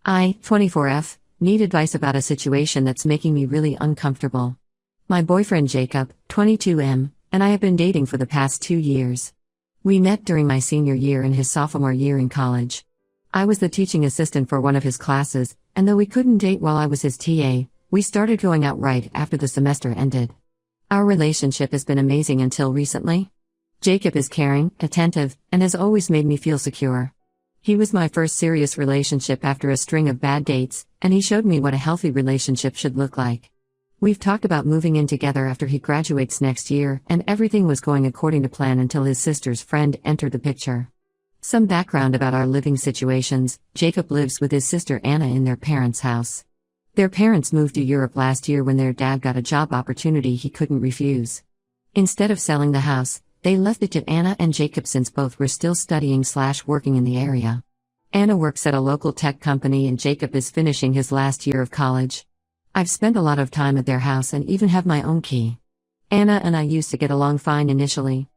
I, 24F, need advice about a situation that's making me really uncomfortable. My boyfriend Jacob, 22M, and I have been dating for the past 2 years. We met during my senior year and his sophomore year in college. I was the teaching assistant for one of his classes, and though we couldn't date while I was his TA, we started going out right after the semester ended. Our relationship has been amazing until recently. Jacob is caring, attentive, and has always made me feel secure. He was my first serious relationship after a string of bad dates, and he showed me what a healthy relationship should look like. We've talked about moving in together after he graduates next year, and everything was going according to plan until his sister's friend entered the picture. Some background about our living situations: Jacob lives with his sister Anna in their parents' house. Their parents moved to Europe last year when their dad got a job opportunity he couldn't refuse. Instead of selling the house, they left it to Anna and Jacob since both were still studying/working in the area. Anna works at a local tech company and Jacob is finishing his last year of college. I've spent a lot of time at their house and even have my own key. Anna and I used to get along fine initially.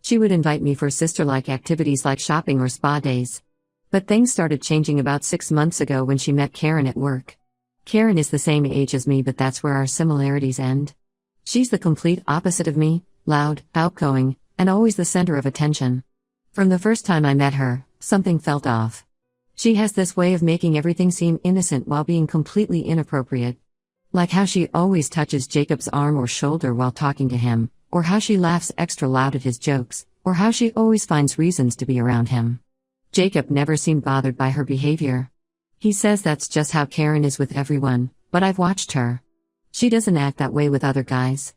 She would invite me for sister-like activities like shopping or spa days. But things started changing about 6 months ago when she met Karen at work. Karen is the same age as me, but that's where our similarities end. She's the complete opposite of me, loud, outgoing, and always the center of attention. From the first time I met her, something felt off. She has this way of making everything seem innocent while being completely inappropriate. Like how she always touches Jacob's arm or shoulder while talking to him, or how she laughs extra loud at his jokes, or how she always finds reasons to be around him. Jacob never seemed bothered by her behavior. He says that's just how Karen is with everyone, but I've watched her. She doesn't act that way with other guys.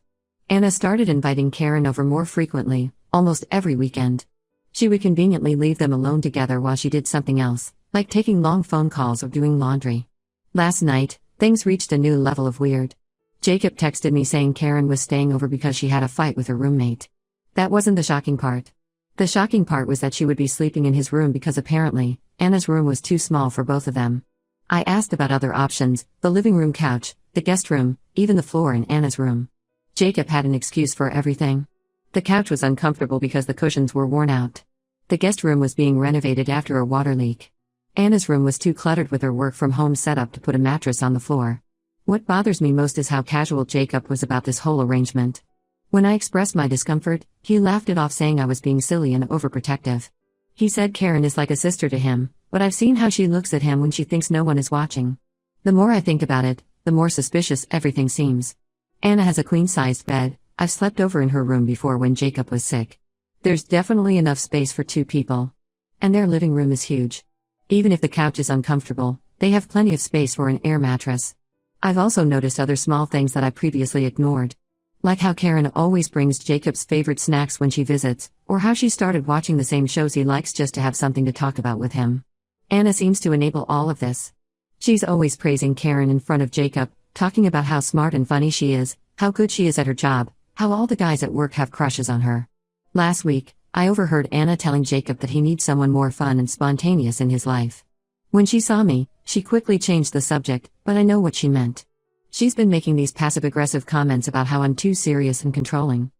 Anna started inviting Karen over more frequently, almost every weekend. She would conveniently leave them alone together while she did something else, like taking long phone calls or doing laundry. Last night, things reached a new level of weird. Jacob texted me saying Karen was staying over because she had a fight with her roommate. That wasn't the shocking part. The shocking part was that she would be sleeping in his room because apparently, Anna's room was too small for both of them. I asked about other options: the living room couch, the guest room, even the floor in Anna's room. Jacob had an excuse for everything. The couch was uncomfortable because the cushions were worn out. The guest room was being renovated after a water leak. Anna's room was too cluttered with her work-from-home setup to put a mattress on the floor. What bothers me most is how casual Jacob was about this whole arrangement. When I expressed my discomfort, he laughed it off, saying I was being silly and overprotective. He said Karen is like a sister to him, but I've seen how she looks at him when she thinks no one is watching. The more I think about it, the more suspicious everything seems. Anna has a queen-sized bed. I've slept over in her room before when Jacob was sick. There's definitely enough space for 2 people. And their living room is huge. Even if the couch is uncomfortable, they have plenty of space for an air mattress. I've also noticed other small things that I previously ignored. Like how Karen always brings Jacob's favorite snacks when she visits, or how she started watching the same shows he likes just to have something to talk about with him. Anna seems to enable all of this. She's always praising Karen in front of Jacob, talking about how smart and funny she is, how good she is at her job, how all the guys at work have crushes on her. Last week, I overheard Anna telling Jacob that he needs someone more fun and spontaneous in his life. When she saw me, she quickly changed the subject, but I know what she meant. She's been making these passive-aggressive comments about how I'm too serious and controlling.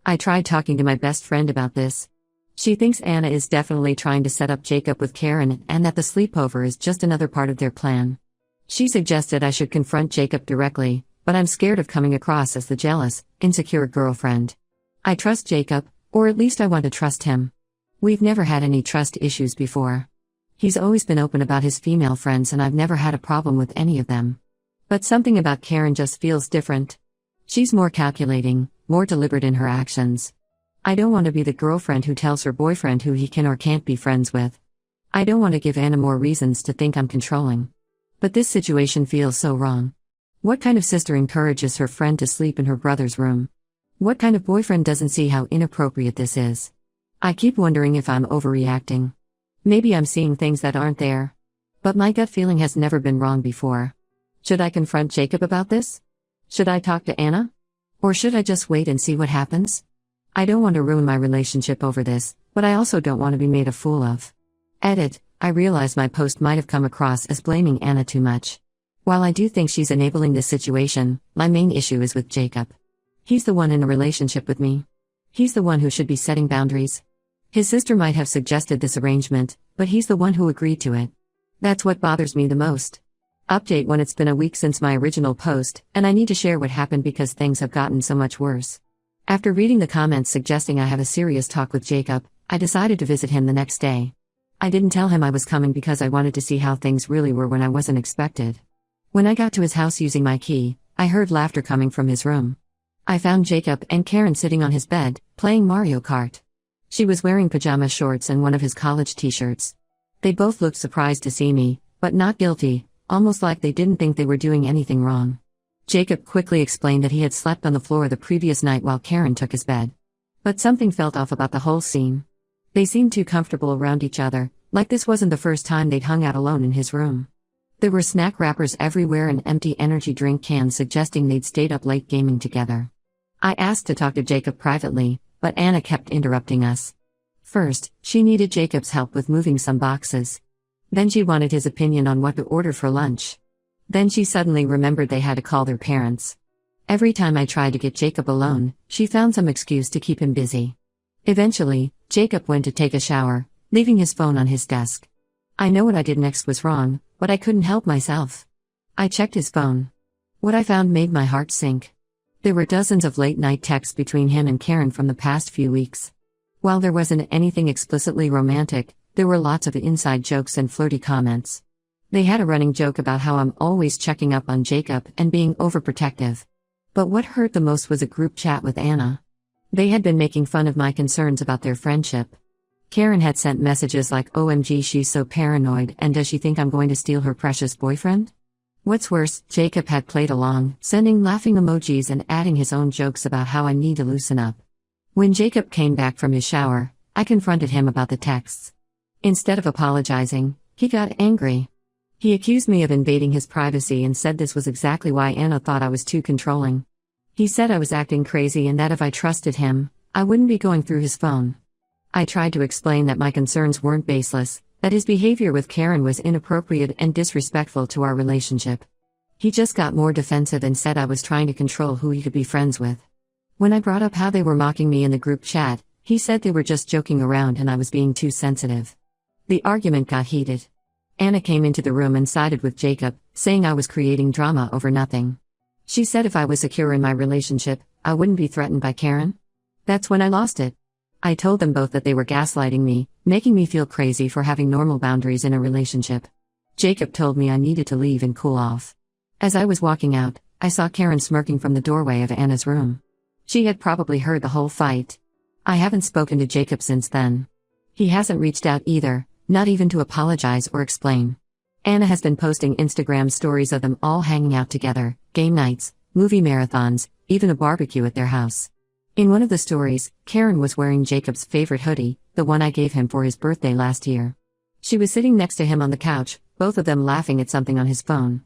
I tried talking to my best friend about this. She thinks Anna is definitely trying to set up Jacob with Karen and that the sleepover is just another part of their plan. She suggested I should confront Jacob directly, but I'm scared of coming across as the jealous, insecure girlfriend. I trust Jacob, or at least I want to trust him. We've never had any trust issues before. He's always been open about his female friends and I've never had a problem with any of them. But something about Karen just feels different. She's more calculating, more deliberate in her actions. I don't want to be the girlfriend who tells her boyfriend who he can or can't be friends with. I don't want to give Anna more reasons to think I'm controlling. But this situation feels so wrong. What kind of sister encourages her friend to sleep in her brother's room? What kind of boyfriend doesn't see how inappropriate this is? I keep wondering if I'm overreacting. Maybe I'm seeing things that aren't there. But my gut feeling has never been wrong before. Should I confront Jacob about this? Should I talk to Anna? Or should I just wait and see what happens? I don't want to ruin my relationship over this, but I also don't want to be made a fool of. Edit: I realize my post might have come across as blaming Anna too much. While I do think she's enabling this situation, my main issue is with Jacob. He's the one in a relationship with me. He's the one who should be setting boundaries. His sister might have suggested this arrangement, but he's the one who agreed to it. That's what bothers me the most. Update 1. It's been a week since my original post, and I need to share what happened because things have gotten so much worse. After reading the comments suggesting I have a serious talk with Jacob, I decided to visit him the next day. I didn't tell him I was coming because I wanted to see how things really were when I wasn't expected. When I got to his house using my key, I heard laughter coming from his room. I found Jacob and Karen sitting on his bed, playing Mario Kart. She was wearing pajama shorts and one of his college t-shirts. They both looked surprised to see me, but not guilty, almost like they didn't think they were doing anything wrong. Jacob quickly explained that he had slept on the floor the previous night while Karen took his bed. But something felt off about the whole scene. They seemed too comfortable around each other, like this wasn't the first time they'd hung out alone in his room. There were snack wrappers everywhere and empty energy drink cans suggesting they'd stayed up late gaming together. I asked to talk to Jacob privately, but Anna kept interrupting us. First, she needed Jacob's help with moving some boxes. Then she wanted his opinion on what to order for lunch. Then she suddenly remembered they had to call their parents. Every time I tried to get Jacob alone, she found some excuse to keep him busy. Eventually, Jacob went to take a shower, leaving his phone on his desk. I know what I did next was wrong, but I couldn't help myself. I checked his phone. What I found made my heart sink. There were dozens of late-night texts between him and Karen from the past few weeks. While there wasn't anything explicitly romantic, there were lots of inside jokes and flirty comments. They had a running joke about how I'm always checking up on Jacob and being overprotective. But what hurt the most was a group chat with Anna. They had been making fun of my concerns about their friendship. Karen had sent messages like, "OMG, she's so paranoid, and does she think I'm going to steal her precious boyfriend?" What's worse, Jacob had played along, sending laughing emojis and adding his own jokes about how I need to loosen up. When Jacob came back from his shower, I confronted him about the texts. Instead of apologizing, he got angry. He accused me of invading his privacy and said this was exactly why Anna thought I was too controlling. He said I was acting crazy and that if I trusted him, I wouldn't be going through his phone. I tried to explain that my concerns weren't baseless, that his behavior with Karen was inappropriate and disrespectful to our relationship. He just got more defensive and said I was trying to control who he could be friends with. When I brought up how they were mocking me in the group chat, he said they were just joking around and I was being too sensitive. The argument got heated. Anna came into the room and sided with Jacob, saying I was creating drama over nothing. She said if I was secure in my relationship, I wouldn't be threatened by Karen. That's when I lost it. I told them both that they were gaslighting me, making me feel crazy for having normal boundaries in a relationship. Jacob told me I needed to leave and cool off. As I was walking out, I saw Karen smirking from the doorway of Anna's room. She had probably heard the whole fight. I haven't spoken to Jacob since then. He hasn't reached out either, not even to apologize or explain. Anna has been posting Instagram stories of them all hanging out together, game nights, movie marathons, even a barbecue at their house. In one of the stories, Karen was wearing Jacob's favorite hoodie, the one I gave him for his birthday last year. She was sitting next to him on the couch, both of them laughing at something on his phone.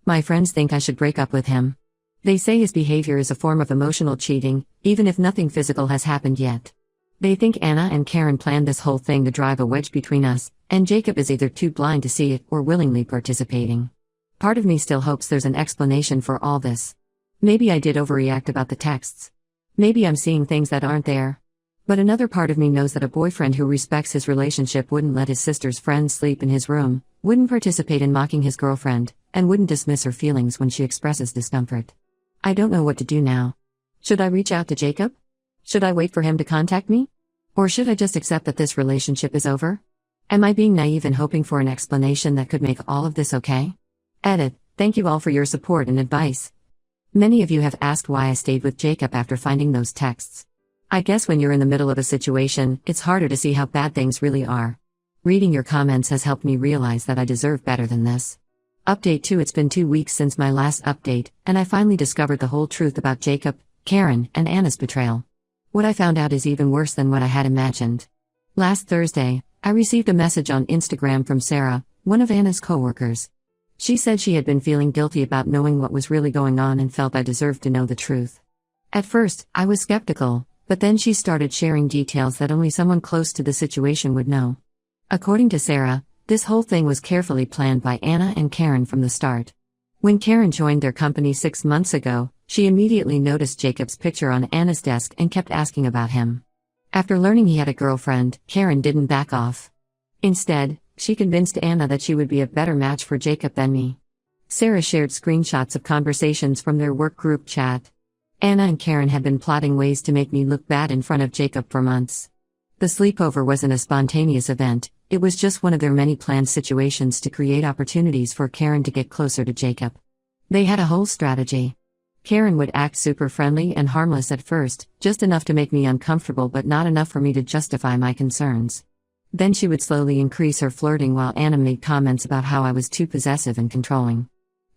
My friends think I should break up with him. They say his behavior is a form of emotional cheating, even if nothing physical has happened yet. They think Anna and Karen planned this whole thing to drive a wedge between us, and Jacob is either too blind to see it or willingly participating. Part of me still hopes there's an explanation for all this. Maybe I did overreact about the texts. Maybe I'm seeing things that aren't there. But another part of me knows that a boyfriend who respects his relationship wouldn't let his sister's friends sleep in his room, wouldn't participate in mocking his girlfriend, and wouldn't dismiss her feelings when she expresses discomfort. I don't know what to do now. Should I reach out to Jacob? Should I wait for him to contact me? Or should I just accept that this relationship is over? Am I being naive and hoping for an explanation that could make all of this okay? Edit. Thank you all for your support and advice. Many of you have asked why I stayed with Jacob after finding those texts. I guess when you're in the middle of a situation, it's harder to see how bad things really are. Reading your comments has helped me realize that I deserve better than this. Update 2. It's been 2 weeks since my last update, and I finally discovered the whole truth about Jacob, Karen, and Anna's betrayal. What I found out is even worse than what I had imagined. Last Thursday, I received a message on Instagram from Sarah, one of Anna's coworkers. She said she had been feeling guilty about knowing what was really going on and felt I deserved to know the truth. At first, I was skeptical, but then she started sharing details that only someone close to the situation would know. According to Sarah, this whole thing was carefully planned by Anna and Karen from the start. When Karen joined their company 6 months ago, she immediately noticed Jacob's picture on Anna's desk and kept asking about him. After learning he had a girlfriend, Karen didn't back off. Instead, she convinced Anna that she would be a better match for Jacob than me. Sarah shared screenshots of conversations from their work group chat. Anna and Karen had been plotting ways to make me look bad in front of Jacob for months. The sleepover wasn't a spontaneous event, it was just one of their many planned situations to create opportunities for Karen to get closer to Jacob. They had a whole strategy. Karen would act super friendly and harmless at first, just enough to make me uncomfortable but not enough for me to justify my concerns. Then she would slowly increase her flirting while Anna made comments about how I was too possessive and controlling.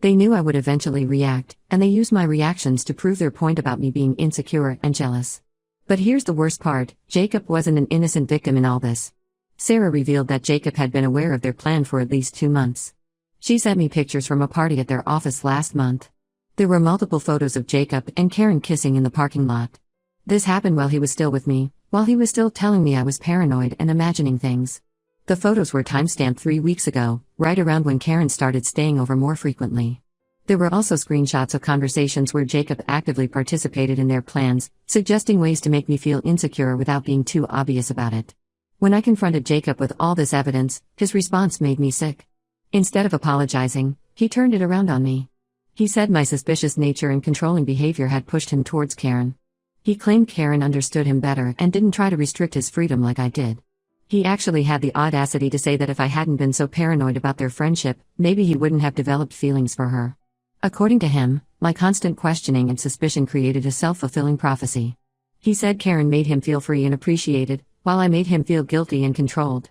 They knew I would eventually react, and they used my reactions to prove their point about me being insecure and jealous. But here's the worst part, Jacob wasn't an innocent victim in all this. Sarah revealed that Jacob had been aware of their plan for at least 2 months. She sent me pictures from a party at their office last month. There were multiple photos of Jacob and Karen kissing in the parking lot. This happened while he was still with me, while he was still telling me I was paranoid and imagining things. The photos were timestamped 3 weeks ago, right around when Karen started staying over more frequently. There were also screenshots of conversations where Jacob actively participated in their plans, suggesting ways to make me feel insecure without being too obvious about it. When I confronted Jacob with all this evidence, his response made me sick. Instead of apologizing, he turned it around on me. He said my suspicious nature and controlling behavior had pushed him towards Karen. He claimed Karen understood him better and didn't try to restrict his freedom like I did. He actually had the audacity to say that if I hadn't been so paranoid about their friendship, maybe he wouldn't have developed feelings for her. According to him, my constant questioning and suspicion created a self-fulfilling prophecy. He said Karen made him feel free and appreciated, while I made him feel guilty and controlled.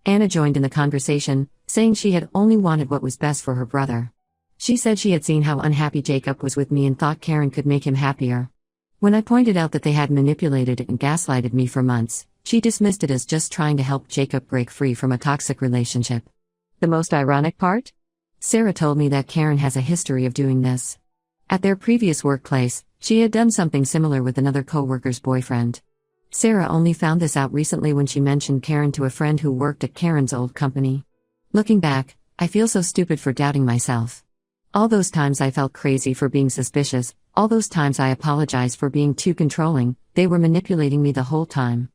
Anna joined in the conversation, saying she had only wanted what was best for her brother. She said she had seen how unhappy Jacob was with me and thought Karen could make him happier. When I pointed out that they had manipulated and gaslighted me for months, she dismissed it as just trying to help Jacob break free from a toxic relationship. The most ironic part? Sarah told me that Karen has a history of doing this. At their previous workplace, she had done something similar with another coworker's boyfriend. Sarah only found this out recently when she mentioned Karen to a friend who worked at Karen's old company. Looking back, I feel so stupid for doubting myself. All those times I felt crazy for being suspicious, all those times I apologized for being too controlling, they were manipulating me the whole time.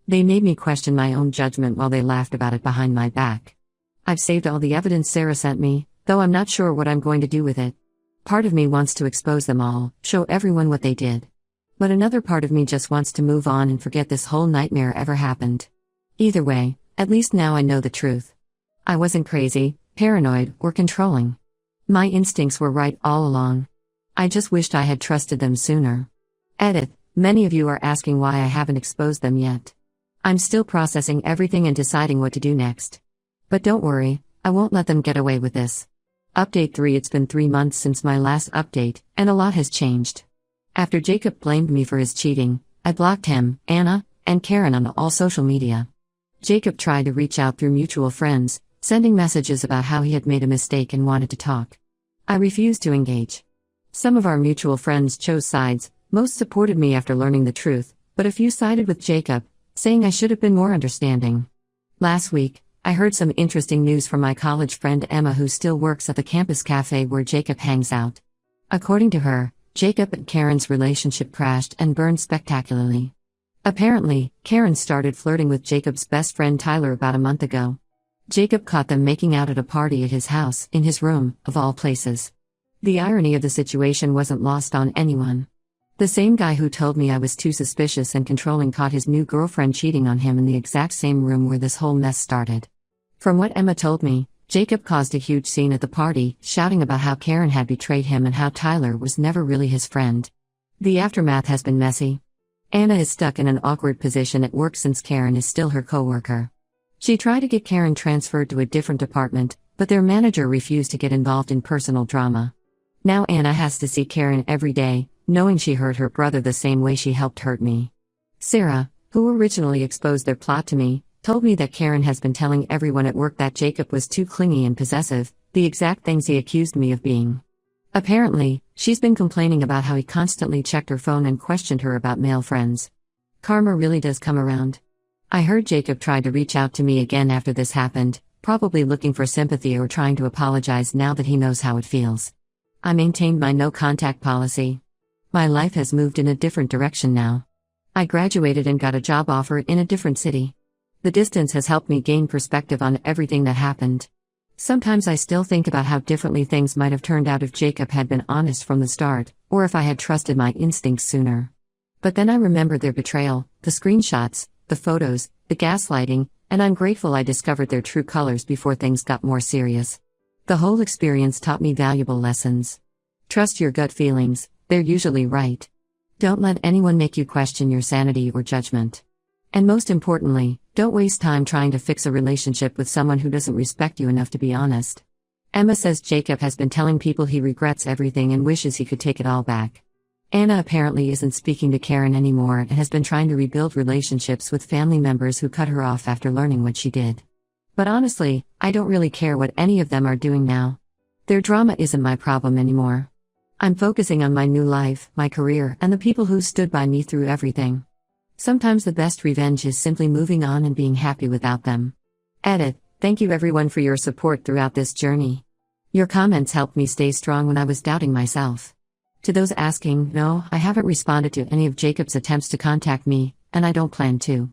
They made me question my own judgment while they laughed about it behind my back. I've saved all the evidence Sarah sent me, though I'm not sure what I'm going to do with it. Part of me wants to expose them all, show everyone what they did. But another part of me just wants to move on and forget this whole nightmare ever happened. Either way, at least now I know the truth. I wasn't crazy, paranoid, or controlling. My instincts were right all along. I just wished I had trusted them sooner. Edit, many of you are asking why I haven't exposed them yet. I'm still processing everything and deciding what to do next. But don't worry, I won't let them get away with this. Update 3. It's been 3 months since my last update, and a lot has changed. After Jacob blamed me for his cheating, I blocked him, Anna, and Karen on all social media. Jacob tried to reach out through mutual friends, sending messages about how he had made a mistake and wanted to talk. I refused to engage. Some of our mutual friends chose sides, most supported me after learning the truth, but a few sided with Jacob, saying I should have been more understanding. Last week, I heard some interesting news from my college friend Emma, who still works at the campus cafe where Jacob hangs out. According to her, Jacob and Karen's relationship crashed and burned spectacularly. Apparently, Karen started flirting with Jacob's best friend Tyler about a month ago. Jacob caught them making out at a party at his house, in his room, of all places. The irony of the situation wasn't lost on anyone. The same guy who told me I was too suspicious and controlling caught his new girlfriend cheating on him in the exact same room where this whole mess started. From what Emma told me, Jacob caused a huge scene at the party, shouting about how Karen had betrayed him and how Tyler was never really his friend. The aftermath has been messy. Anna is stuck in an awkward position at work since Karen is still her coworker. She tried to get Karen transferred to a different department, but their manager refused to get involved in personal drama. Now Anna has to see Karen every day, knowing she hurt her brother the same way she helped hurt me. Sarah, who originally exposed their plot to me, told me that Karen has been telling everyone at work that Jacob was too clingy and possessive, the exact things he accused me of being. Apparently, she's been complaining about how he constantly checked her phone and questioned her about male friends. Karma really does come around. I heard Jacob tried to reach out to me again after this happened, probably looking for sympathy or trying to apologize now that he knows how it feels. I maintained my no-contact policy. My life has moved in a different direction now. I graduated and got a job offer in a different city. The distance has helped me gain perspective on everything that happened. Sometimes I still think about how differently things might have turned out if Jacob had been honest from the start, or if I had trusted my instincts sooner. But then I remember their betrayal, the screenshots, the photos, the gaslighting, and I'm grateful I discovered their true colors before things got more serious. The whole experience taught me valuable lessons. Trust your gut feelings, they're usually right. Don't let anyone make you question your sanity or judgment. And most importantly, don't waste time trying to fix a relationship with someone who doesn't respect you enough to be honest. Emma says Jacob has been telling people he regrets everything and wishes he could take it all back. Anna apparently isn't speaking to Karen anymore and has been trying to rebuild relationships with family members who cut her off after learning what she did. But honestly, I don't really care what any of them are doing now. Their drama isn't my problem anymore. I'm focusing on my new life, my career, and the people who stood by me through everything. Sometimes the best revenge is simply moving on and being happy without them. Edit. Thank you everyone for your support throughout this journey. Your comments helped me stay strong when I was doubting myself. To those asking, no, I haven't responded to any of Jacob's attempts to contact me, and I don't plan to.